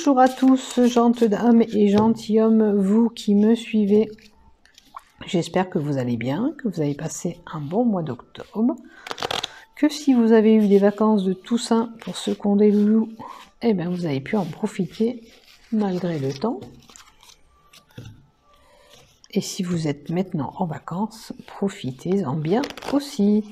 Bonjour à tous, gentes dames et gentilshommes, vous qui me suivez. J'espère que vous allez bien, que vous avez passé un bon mois d'octobre, que si vous avez eu des vacances de Toussaint pour ceux qui ont des loulous, eh bien vous avez pu en profiter malgré le temps. Et si vous êtes maintenant en vacances, profitez-en bien aussi.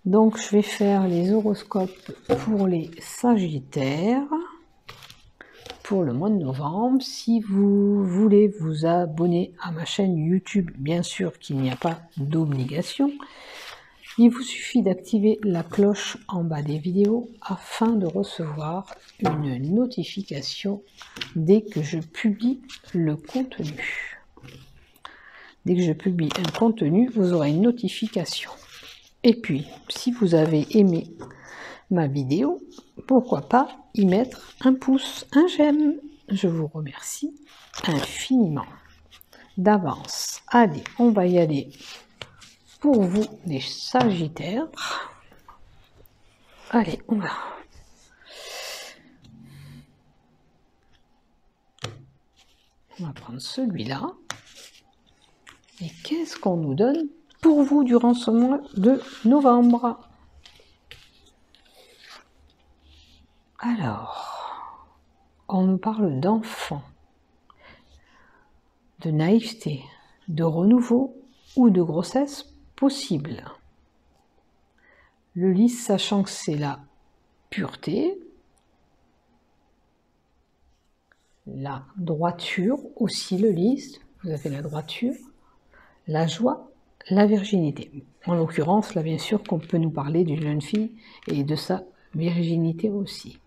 Donc je vais faire les horoscopes pour les Sagittaires pour le mois de novembre. Si vous voulez vous abonner à ma chaîne YouTube, bien sûr qu'il n'y a pas d'obligation, il vous suffit d'activer la cloche en bas des vidéos afin de recevoir une notification dès que je publie le contenu. Dès que je publie un contenu, vous aurez une notification. Et puis, si vous avez aimé ma vidéo, pourquoi pas y mettre un pouce, un j'aime. Je vous remercie infiniment d'avance. Allez, on va y aller pour vous les Sagittaires. Allez, on va. On va prendre celui-là. Et qu'est-ce qu'on nous donne pour vous durant ce mois de novembre? Alors, on nous parle d'enfants, de naïveté, de renouveau ou de grossesse possible. Le lys, sachant que c'est la pureté, la droiture aussi, le lys, vous avez la droiture, la joie, la virginité. En l'occurrence, là bien sûr qu'on peut nous parler d'une jeune fille et de sa virginité aussi.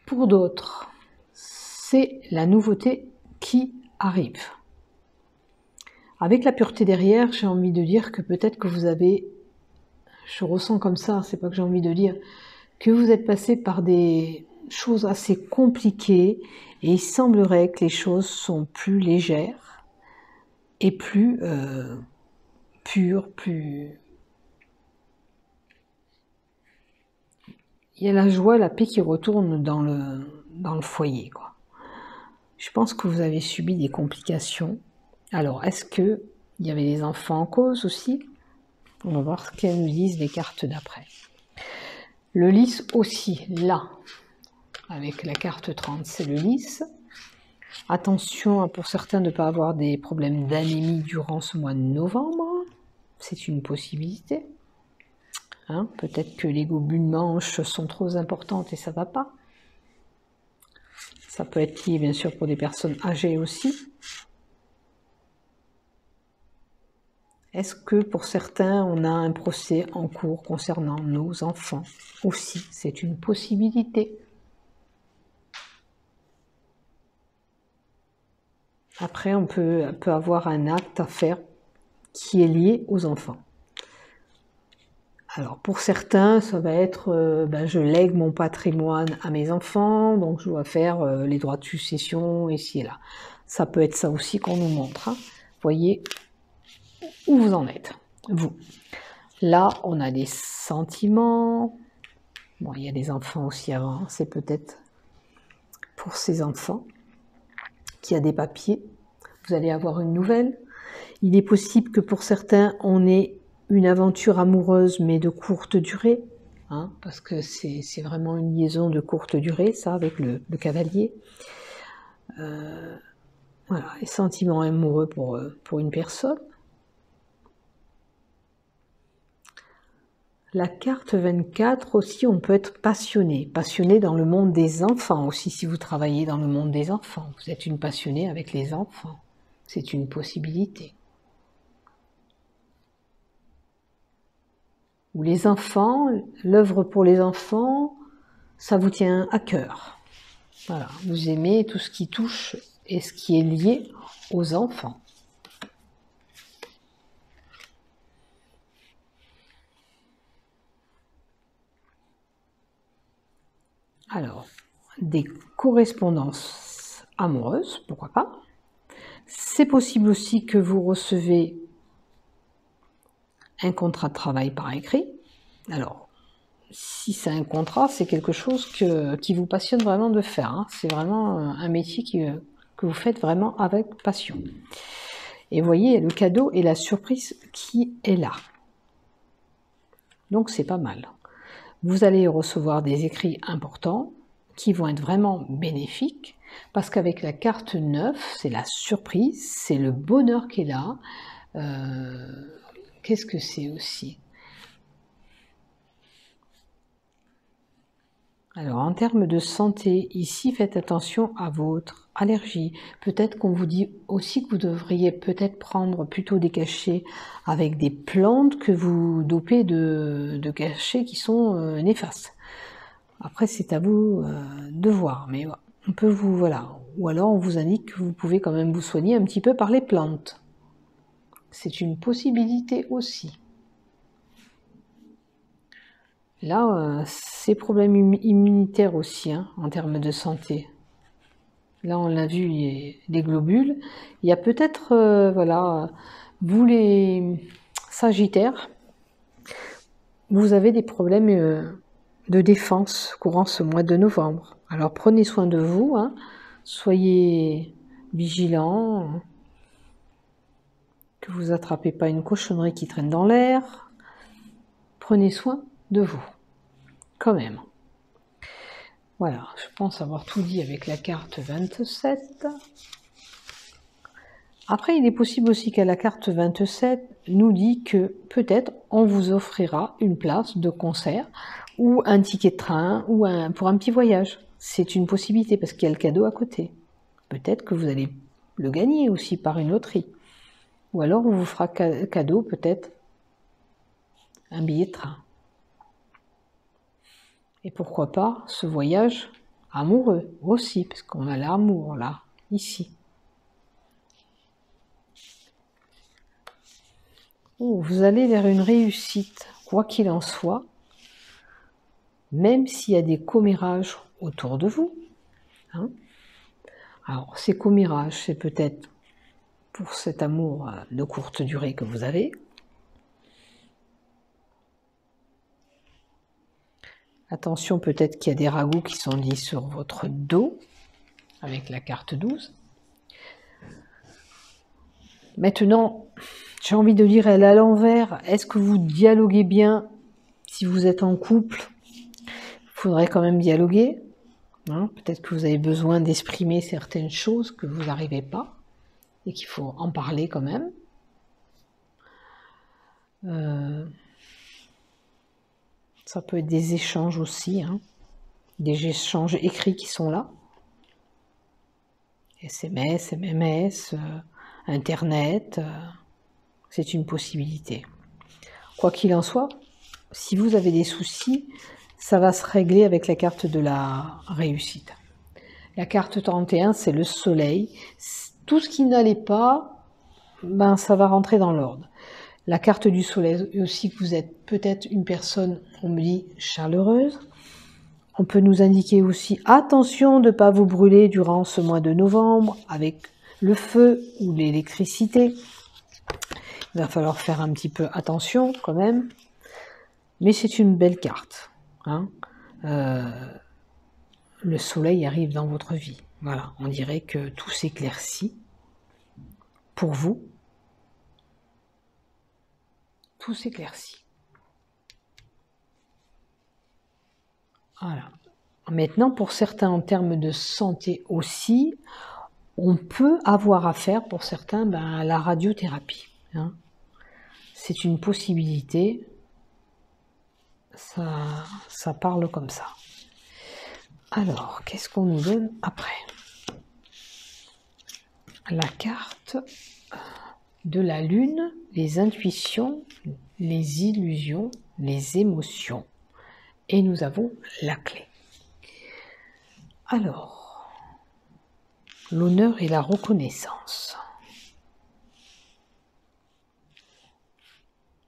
Pour d'autres, c'est la nouveauté qui arrive. Avec la pureté derrière, j'ai envie de dire que peut-être que vous avez, je ressens comme ça, c'est pas que j'ai envie de dire, que vous êtes passé par des choses assez compliquées et il semblerait que les choses sont plus légères et plus pures, plus... Il y a la joie, la paix qui retourne dans le foyer, quoi. Je pense que vous avez subi des complications. Alors, est-ce qu'il y avait des enfants en cause aussi? On va voir ce qu'elles nous disent les cartes d'après. Le lys aussi, là, avec la carte 30, c'est le lys. Attention pour certains de ne pas avoir des problèmes d'anémie durant ce mois de novembre. C'est une possibilité. Hein, peut-être que les globules manches sont trop importantes et ça ne va pas. Ça peut être lié bien sûr pour des personnes âgées aussi. Est-ce que pour certains on a un procès en cours concernant nos enfants aussi? C'est une possibilité. Après on peut avoir un acte à faire qui est lié aux enfants. Alors pour certains, ça va être je lègue mon patrimoine à mes enfants, donc je dois faire les droits de succession ici et là. Ça peut être ça aussi qu'on nous montre. Hein. Voyez où vous en êtes, vous. Là, on a des sentiments. Bon, il y a des enfants aussi avant. C'est peut-être pour ces enfants qu'il y a des papiers. Vous allez avoir une nouvelle. Il est possible que pour certains, on ait une aventure amoureuse, mais de courte durée, hein, parce que c'est vraiment une liaison de courte durée, ça, avec le cavalier. Voilà, les sentiments amoureux pour une personne. La carte 24 aussi, on peut être passionné. Passionné dans le monde des enfants aussi, si vous travaillez dans le monde des enfants. Vous êtes une passionnée avec les enfants. C'est une possibilité. Ou les enfants, l'œuvre pour les enfants, ça vous tient à cœur. Voilà, vous aimez tout ce qui touche et ce qui est lié aux enfants. Alors, des correspondances amoureuses, pourquoi pas. C'est possible aussi que vous recevez un contrat de travail par écrit. Alors, si c'est un contrat, c'est quelque chose qui vous passionne vraiment de faire. Hein. C'est vraiment un métier que vous faites vraiment avec passion. Et vous voyez, le cadeau et la surprise qui est là. Donc c'est pas mal. Vous allez recevoir des écrits importants qui vont être vraiment bénéfiques, parce qu'avec la carte 9, c'est la surprise, c'est le bonheur qui est là. Qu'est-ce que c'est aussi? Alors, en termes de santé, ici, faites attention à votre allergie. Peut-être qu'on vous dit aussi que vous devriez peut-être prendre plutôt des cachets avec des plantes que vous dopez de cachets qui sont néfastes. Après, c'est à vous de voir, mais on peut vous, voilà. Ou alors, on vous indique que vous pouvez quand même vous soigner un petit peu par les plantes. C'est une possibilité aussi. Là, c'est problème immunitaire aussi, hein, en termes de santé. Là, on l'a vu, les globules. Il y a peut-être, voilà, vous les Sagittaires, vous avez des problèmes de défense courant ce mois de novembre. Alors, prenez soin de vous, hein, soyez vigilants, que vous attrapez pas une cochonnerie qui traîne dans l'air. Prenez soin de vous, quand même. Voilà, je pense avoir tout dit avec la carte 27. Après, il est possible aussi qu'à la carte 27 nous dit que peut-être on vous offrira une place de concert ou un ticket de train ou pour un petit voyage. C'est une possibilité parce qu'il y a le cadeau à côté. Peut-être que vous allez le gagner aussi par une loterie. Ou alors on vous fera cadeau peut-être un billet de train. Et pourquoi pas ce voyage amoureux aussi, parce qu'on a l'amour là, ici. Oh, vous allez vers une réussite, quoi qu'il en soit, même s'il y a des commérages autour de vous. Hein. Alors, ces commérages, c'est peut-être pour cet amour de courte durée que vous avez. Attention, peut-être qu'il y a des ragots qui sont dits sur votre dos, avec la carte 12. Maintenant, j'ai envie de lire elle à l'envers. Est-ce que vous dialoguez bien si vous êtes en couple? Il faudrait quand même dialoguer. Hein, peut-être que vous avez besoin d'exprimer certaines choses que vous n'arrivez pas et qu'il faut en parler quand même. Ça peut être des échanges aussi, hein, des échanges écrits qui sont là. SMS, MMS, Internet, c'est une possibilité. Quoi qu'il en soit, si vous avez des soucis, ça va se régler avec la carte de la réussite. La carte 31, c'est le soleil. Tout ce qui n'allait pas, ben, ça va rentrer dans l'ordre. La carte du soleil aussi, que vous êtes peut-être une personne, on me dit, chaleureuse. On peut nous indiquer aussi, attention de ne pas vous brûler durant ce mois de novembre avec le feu ou l'électricité. Il va falloir faire un petit peu attention quand même. Mais c'est une belle carte. Hein. Le soleil arrive dans votre vie. Voilà, on dirait que tout s'éclaircit pour vous. Tout s'éclaircit. Voilà. Maintenant, pour certains, en termes de santé aussi, on peut avoir affaire, pour certains, à la radiothérapie. Hein. C'est une possibilité. Ça parle comme ça. Alors, qu'est-ce qu'on nous donne après? La carte de la lune, les intuitions, les illusions, les émotions. Et nous avons la clé. Alors, l'honneur et la reconnaissance.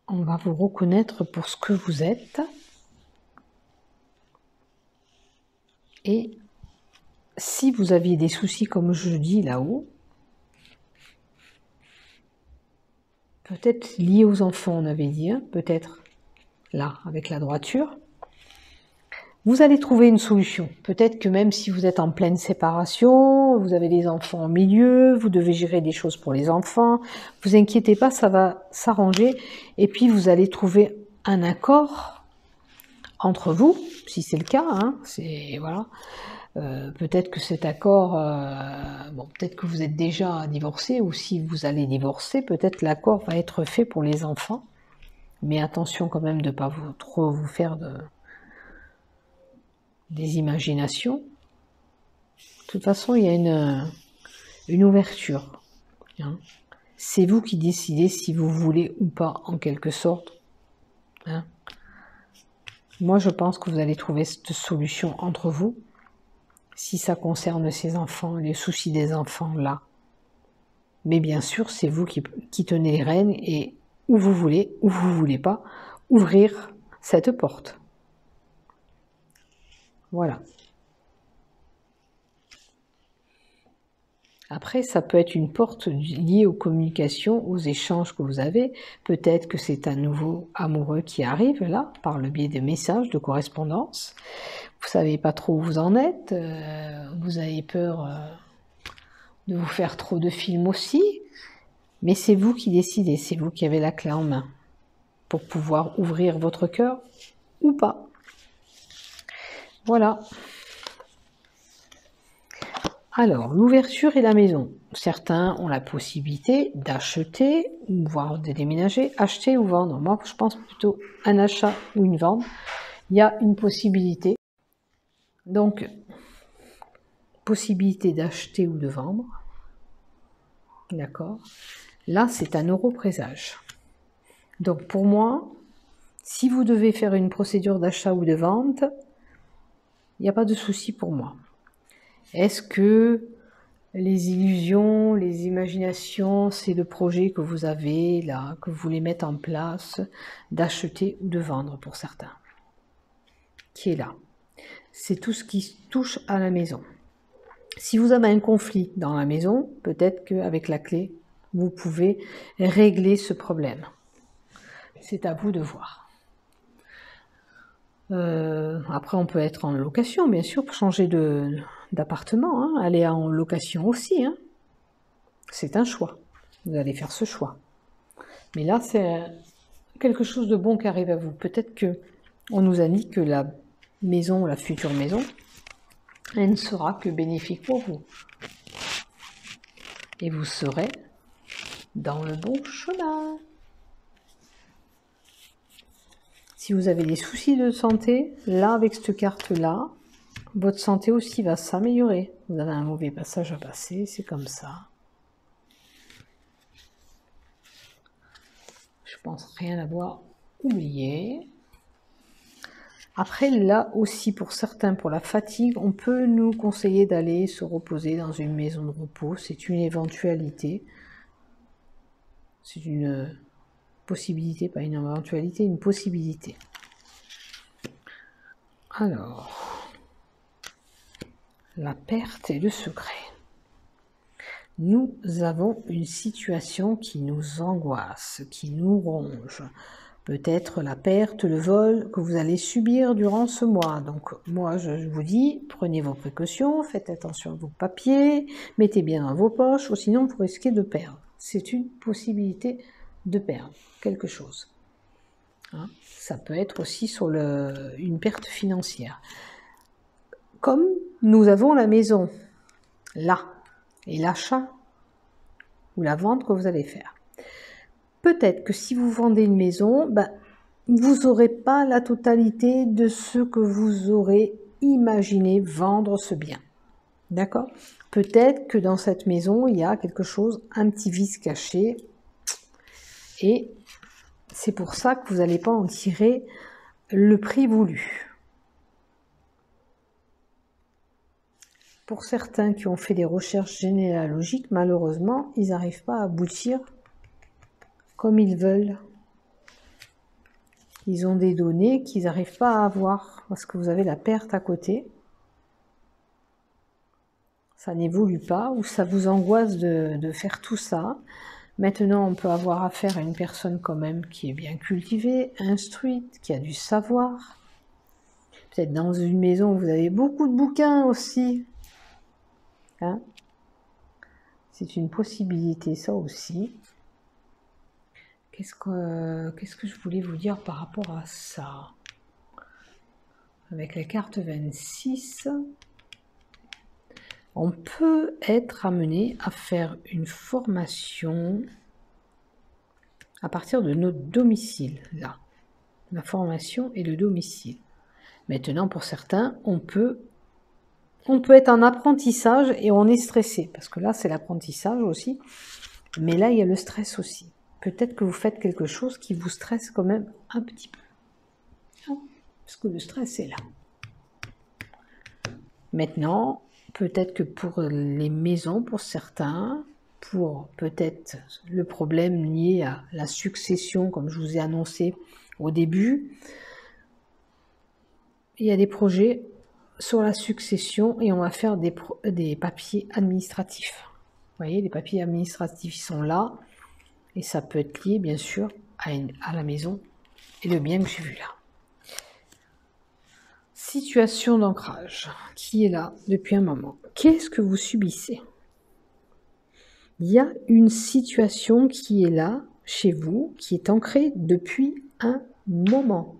On va vous reconnaître pour ce que vous êtes. Et si vous aviez des soucis, comme je dis là-haut, peut-être liés aux enfants, on avait dit, hein, peut-être là, avec la droiture, Vous allez trouver une solution. Peut-être que même si vous êtes en pleine séparation, vous avez des enfants au milieu, vous devez gérer des choses pour les enfants, vous inquiétez pas, ça va s'arranger. Et puis vous allez trouver un accord entre vous, si c'est le cas. Hein, voilà. Peut-être que cet accord, bon, peut-être que vous êtes déjà divorcé, ou si vous allez divorcer, peut-être l'accord va être fait pour les enfants. Mais attention quand même de ne pas trop vous faire des imaginations. De toute façon, il y a une ouverture. Hein. C'est vous qui décidez si vous voulez ou pas, en quelque sorte. Hein. Moi, je pense que vous allez trouver cette solution entre vous, si ça concerne ces enfants, les soucis des enfants, là. Mais bien sûr, c'est vous qui tenez les rênes, et où vous voulez pas, ouvrir cette porte. Voilà. Après, ça peut être une porte liée aux communications, aux échanges que vous avez. Peut-être que c'est un nouveau amoureux qui arrive là, par le biais de messages, de correspondance. Vous savez pas trop où vous en êtes. Vous avez peur de vous faire trop de films aussi. Mais c'est vous qui décidez, c'est vous qui avez la clé en main pour pouvoir ouvrir votre cœur ou pas. Voilà. Alors, l'ouverture et la maison. Certains ont la possibilité d'acheter, voire de déménager, acheter ou vendre. Moi, je pense plutôt un achat ou une vente. Il y a une possibilité. Donc, possibilité d'acheter ou de vendre. D'accord. Là, c'est un europrésage. Donc, pour moi, si vous devez faire une procédure d'achat ou de vente, il n'y a pas de souci pour moi. Est-ce que les illusions, les imaginations, c'est le projet que vous avez là, que vous voulez mettre en place, d'acheter ou de vendre pour certains, qui est là. C'est tout ce qui touche à la maison. Si vous avez un conflit dans la maison, peut-être qu'avec la clé, vous pouvez régler ce problème. C'est à vous de voir. Après, on peut être en location, bien sûr, pour changer d'appartement, hein, aller en location aussi. Hein. C'est un choix. Vous allez faire ce choix. Mais là, c'est quelque chose de bon qui arrive à vous. Peut-être que on nous a dit que la maison, la future maison, elle ne sera que bénéfique pour vous. Et vous serez dans le bon chemin. Si vous avez des soucis de santé, là, avec cette carte-là, votre santé aussi va s'améliorer. Vous avez un mauvais passage à passer, c'est comme ça. Je pense rien avoir oublié. Après, là aussi, pour certains, pour la fatigue, on peut nous conseiller d'aller se reposer dans une maison de repos. C'est une éventualité. C'est une possibilité, pas une éventualité, une possibilité. Alors, la perte et le secret. Nous avons une situation qui nous angoisse, qui nous ronge. Peut-être la perte, le vol que vous allez subir durant ce mois. Donc moi, je vous dis, prenez vos précautions, faites attention à vos papiers, mettez bien dans vos poches, ou sinon vous risquez de perdre. C'est une possibilité de perdre quelque chose. Hein, ça peut être aussi sur une perte financière. Comme nous avons la maison là, et l'achat ou la vente que vous allez faire. Peut-être que si vous vendez une maison, vous n'aurez pas la totalité de ce que vous aurez imaginé vendre ce bien. D'accord? Peut-être que dans cette maison, il y a quelque chose, un petit vice caché, et c'est pour ça que vous n'allez pas en tirer le prix voulu. Pour certains qui ont fait des recherches généalogiques, malheureusement, ils n'arrivent pas à aboutir comme ils veulent. Ils ont des données qu'ils n'arrivent pas à avoir, parce que vous avez la perte à côté. Ça n'évolue pas, ou ça vous angoisse de faire tout ça. Maintenant, on peut avoir affaire à une personne quand même qui est bien cultivée, instruite, qui a du savoir, Peut-être dans une maison où vous avez beaucoup de bouquins aussi. Hein? C'est une possibilité, ça aussi. Qu'est-ce que je voulais vous dire par rapport à ça? Avec la carte 26, on peut être amené à faire une formation à partir de notre domicile, là. La formation et le domicile. Maintenant, pour certains, on peut être en apprentissage et on est stressé, parce que là, c'est l'apprentissage aussi. Mais là, il y a le stress aussi. Peut-être que vous faites quelque chose qui vous stresse quand même un petit peu. Parce que le stress est là. Maintenant, peut-être que pour les maisons, pour certains, pour peut-être le problème lié à la succession, comme je vous ai annoncé au début, il y a des projets sur la succession et on va faire des papiers administratifs. Vous voyez, les papiers administratifs sont là et ça peut être lié, bien sûr, à la maison et le bien que j'ai vu là. Situation d'ancrage qui est là depuis un moment. Qu'est-ce que vous subissez? Il y a une situation qui est là, chez vous, qui est ancrée depuis un moment.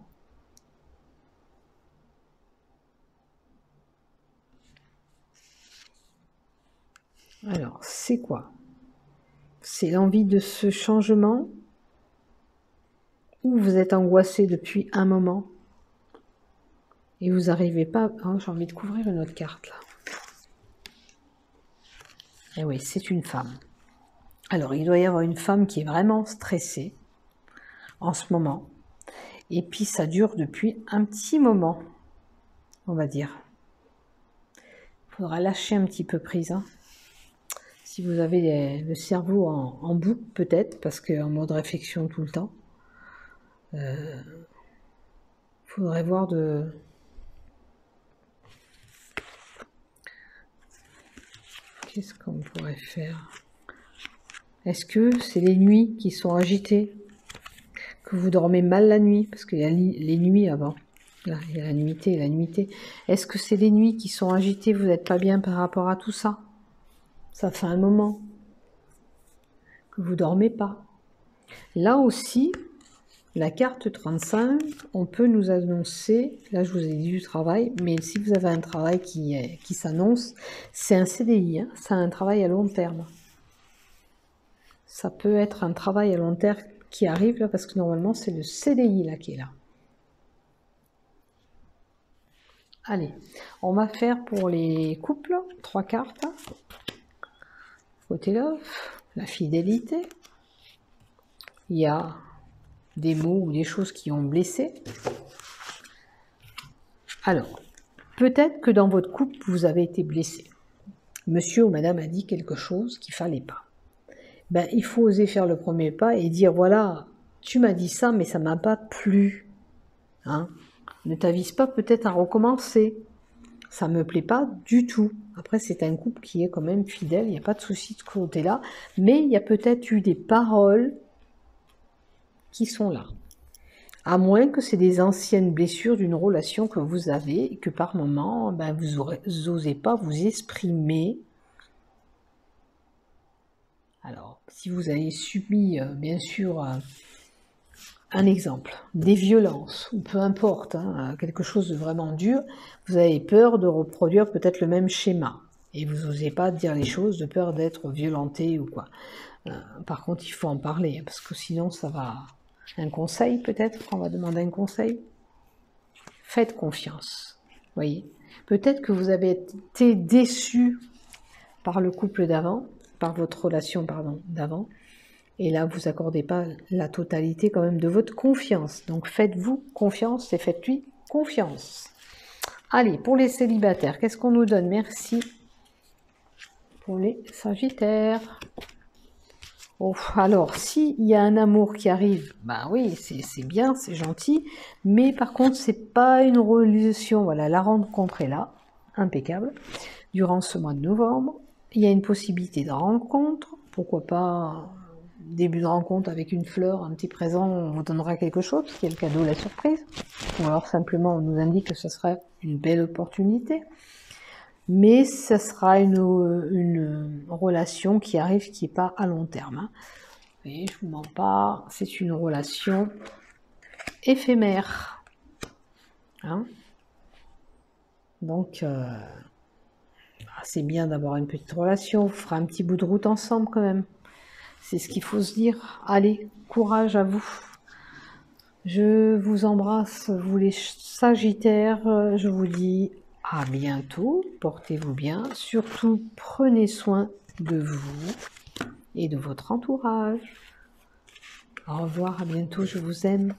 Alors, c'est quoi? C'est l'envie de ce changement? Ou vous êtes angoissé depuis un moment? Et vous n'arrivez pas... Oh, j'ai envie de couvrir une autre carte, là. Eh oui, c'est une femme. Alors, il doit y avoir une femme qui est vraiment stressée en ce moment. Et puis, ça dure depuis un petit moment, on va dire. Il faudra lâcher un petit peu prise. Hein. Si vous avez le cerveau en boucle, peut-être, parce qu'en mode réflexion tout le temps, faudrait voir de... Qu'est-ce qu'on pourrait faire? Est-ce que c'est les nuits qui sont agitées? Que vous dormez mal la nuit? Parce qu'il y a les nuits avant. Là, il y a la nuitée et la nuitée. Est-ce que c'est les nuits qui sont agitées? Vous n'êtes pas bien par rapport à tout ça? Ça fait un moment que vous dormez pas. Là aussi, la carte 35, on peut nous annoncer, là je vous ai dit du travail, mais si vous avez un travail qui s'annonce, c'est un CDI, hein, c'est un travail à long terme. Ça peut être un travail à long terme qui arrive là, parce que normalement c'est le CDI là qui est là. Allez, on va faire pour les couples, 3 cartes. Côté love, la fidélité. Il y a des mots ou des choses qui ont blessé. Alors, peut-être que dans votre couple, vous avez été blessé. Monsieur ou madame a dit quelque chose qu'il ne fallait pas. Ben, il faut oser faire le premier pas et dire, voilà, tu m'as dit ça, mais ça ne m'a pas plu. Hein? Ne t'avise pas peut-être à recommencer. Ça ne me plaît pas du tout. Après, c'est un couple qui est quand même fidèle, il n'y a pas de souci de ce côté-là. Mais il y a peut-être eu des paroles qui sont là. À moins que c'est des anciennes blessures d'une relation que vous avez et que par moment, ben, vous n'osez pas vous exprimer. Alors, si vous avez subi, bien sûr, un exemple, des violences, ou peu importe, hein, quelque chose de vraiment dur, vous avez peur de reproduire peut-être le même schéma. Et vous n'osez pas dire les choses de peur d'être violenté ou quoi. Par contre, il faut en parler, parce que sinon ça va... Un conseil peut-être, on va demander un conseil. Faites confiance, voyez. Peut-être que vous avez été déçu par le couple d'avant, par votre relation, pardon, d'avant, et là vous accordez pas la totalité quand même de votre confiance. Donc faites-vous confiance et faites-lui confiance. Allez, pour les célibataires, qu'est-ce qu'on nous donne? Merci. Pour les sagittaires. Oh, alors, s'il y a un amour qui arrive, ben oui, c'est bien, c'est gentil, mais par contre, c'est pas une relation. Voilà, la rencontre est là, impeccable. Durant ce mois de novembre, il y a une possibilité de rencontre, pourquoi pas début de rencontre avec une fleur, un petit présent, on vous donnera quelque chose, c'est le cadeau, la surprise. Ou alors simplement on nous indique que ce serait une belle opportunité. Mais ce sera une relation qui arrive, qui n'est pas à long terme. Hein. Vous voyez, je vous mens pas, c'est une relation éphémère. Hein. Donc, c'est bien d'avoir une petite relation, vous ferez un petit bout de route ensemble quand même. C'est ce qu'il faut se dire. Allez, courage à vous. Je vous embrasse, vous les Sagittaires. Je vous dis à bientôt. Portez-vous bien. Surtout, prenez soin de vous et de votre entourage. Au revoir, à bientôt, je vous aime.